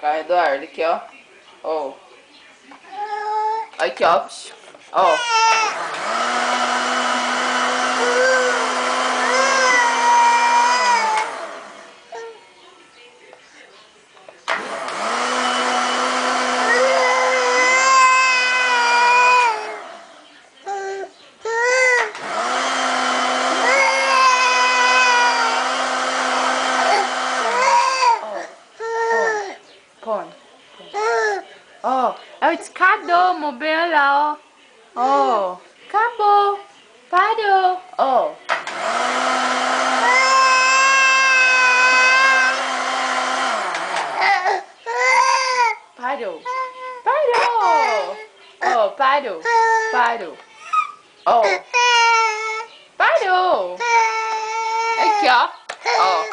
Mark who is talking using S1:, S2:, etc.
S1: Eduardo, aqui, ó. Ó. Aqui, ó. Ó. Põe. Ó, é o liquidificador, mobile lá, ó. Ó, acabou. Parou. Ó. Parou. Parou. Ó, parou. Parou. Ó. Parou. Aqui, ó. Ó.